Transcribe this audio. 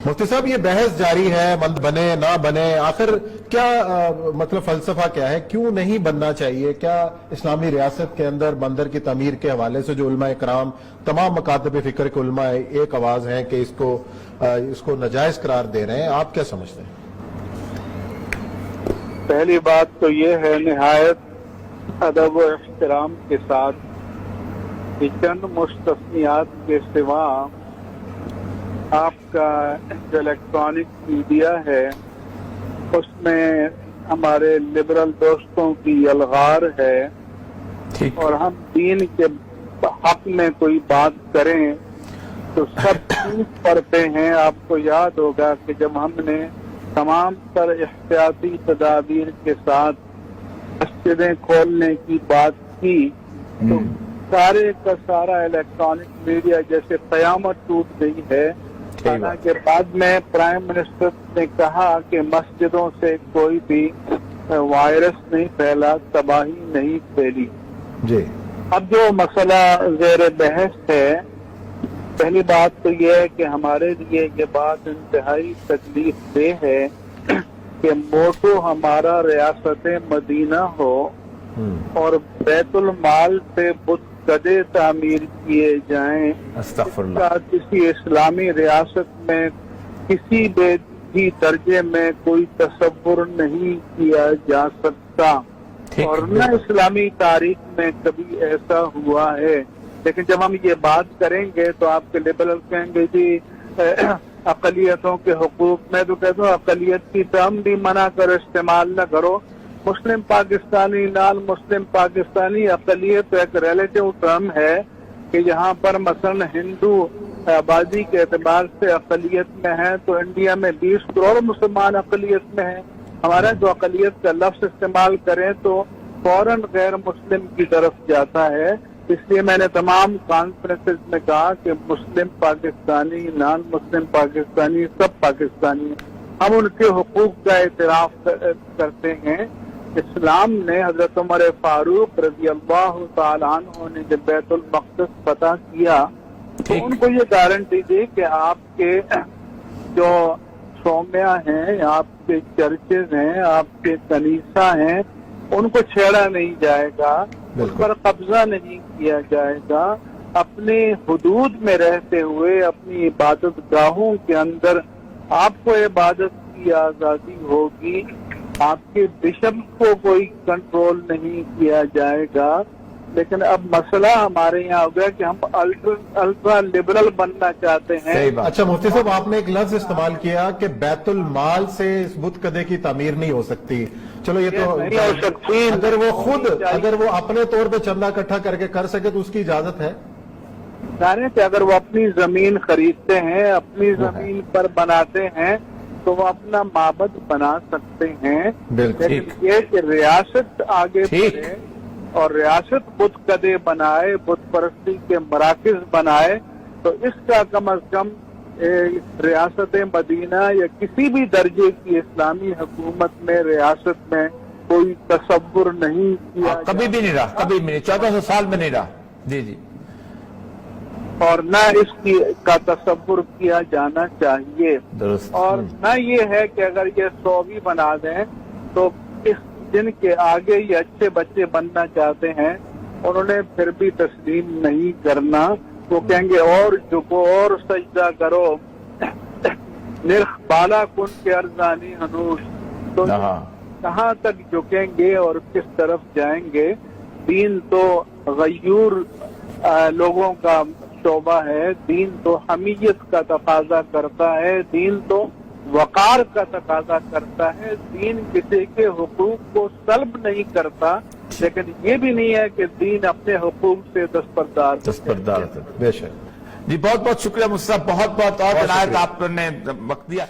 मुफ्ती साहब, ये बहस जारी है, बने ना बने, आखिर क्या मतलब फलसफा क्या है, क्यों नहीं बनना चाहिए? क्या इस्लामी रियासत के अंदर बंदर की तमीर के हवाले से जो उलमा इकराम तमाम मकातब फिक्र के उलमा एक आवाज हैं कि इसको नाजायज करार दे रहे हैं, आप क्या समझते हैं? पहली बात तो ये है निहायत अदब व एहतराम के साथ कि चंद मुस्तस्नियात के सिवा आपका जो इलेक्ट्रॉनिक मीडिया है उसमें हमारे लिबरल दोस्तों की यलगार है, और हम दीन के हक में कोई बात करें तो सब चूक पड़ते हैं। आपको याद होगा कि जब हमने तमाम तर एहतियाती तदाबीर के साथ मस्जिदें खोलने की बात की तो सारे का सारा इलेक्ट्रॉनिक मीडिया जैसे कयामत टूट गई है। के बाद में प्राइम मिनिस्टर ने कहा कि मस्जिदों से कोई भी वायरस नहीं फैला, तबाही नहीं फैली जी। अब जो मसला ज़ेर बहस है, पहली बात तो यह है कि हमारे लिए ये बात इंतहाई तकलीफ देह है कि मोटो हमारा रियासत मदीना हो और बैतुल माल से बुत कदे तामीर किए जाएं। किसी इस्लामी रियासत में किसी भी दर्जे में कोई तसव्वुर नहीं किया जा सकता और न इस्लामी तारीख में कभी ऐसा हुआ है। लेकिन जब हम ये बात करेंगे तो आपके लिबरल कहेंगे जी अक़लियतों के हुकूक में, तो कहते हो अक़लियत की टर्म भी मना करो, इस्तेमाल न करो। मुस्लिम पाकिस्तानी, नॉन मुस्लिम पाकिस्तानी, अक़लियत एक रिलेटिव टर्म है कि यहाँ पर मसलन हिंदू आबादी के एतबार से अक़लियत में है तो इंडिया में 20 करोड़ मुसलमान अक़लियत में है। हमारा जो अक़लियत का लफ्ज़ इस्तेमाल करें तो फौरन गैर मुस्लिम की तरफ जाता है। इसलिए मैंने तमाम कॉन्फ्रेंसेस में कहा कि मुस्लिम पाकिस्तानी, नॉन मुस्लिम पाकिस्तानी, सब पाकिस्तानी, हम उनके हुकूक का एतराफ करते हैं। इस्लाम ने हजरत उमर फारूक रज़ी अल्लाह तआला अन्हु ने जब बैतुल मक़दिस फतह किया तो उनको ये गारंटी दी कि आपके जो सौम्या हैं, आपके चर्चेज हैं, आपके कनीसा हैं, उनको छेड़ा नहीं जाएगा, उस पर कब्जा नहीं किया जाएगा। अपने हुदूद में रहते हुए अपनी इबादत गाहों के अंदर आपको इबादत की आज़ादी होगी। आपके बिशप को कोई कंट्रोल नहीं किया जाएगा। लेकिन अब मसला हमारे यहाँ हो गया कि हम अल्ट्रा लिबरल बनना चाहते हैं। अच्छा मुफ्ती साहब, आपने एक लफ्ज इस्तेमाल किया कि बैतुल माल से इस बुत कदे की तामीर नहीं हो सकती। चलो ये तो नहीं हो सकती। अगर वो अपने तौर पे चंदा इकट्ठा करके कर सके तो उसकी इजाजत है। जाने कि अगर वो अपनी जमीन खरीदते हैं, अपनी जमीन पर बनाते हैं तो वो अपना माबद बना सकते हैं। लेकिन ये कि रियासत आगे बढ़े और रियासत बुत कदे बनाए, बुत परस्ती के मराकिज बनाए, तो इसका कम अज कम रियासत मदीना या किसी भी दर्जे की इस्लामी हुकूमत में रियासत में कोई तसव्वुर नहीं किया, कभी भी नहीं रहा, कभी भी नहीं, 1400 साल में नहीं रहा। जी जी। और न इसकी का तसव्वुर किया जाना चाहिए। और न ये है कि अगर ये 100 भी बना दें तो इस जिनके आगे ये अच्छे बच्चे बनना चाहते हैं उन्होंने फिर भी तस्लीम नहीं करना। वो कहेंगे और झुको और सजदा करो, निर्ख बाला कुन के अर्जानी हनूस, तो कहाँ तक झुकेंगे और किस तरफ जाएंगे? दीन तो गयूर लोगों का शोबा है, दीन तो हमीयत का तकाजा करता है, दीन तो वकार का तकाजा करता है, दीन किसी के हुकूक को सल्ब नहीं करता। लेकिन ये भी नहीं है कि दीन अपने हुकूक से दस्तबरदार। बेशक जी। बहुत बहुत शुक्रिया मुफ्ती साहब, बहुत बहुत और आपने वक्त दिया।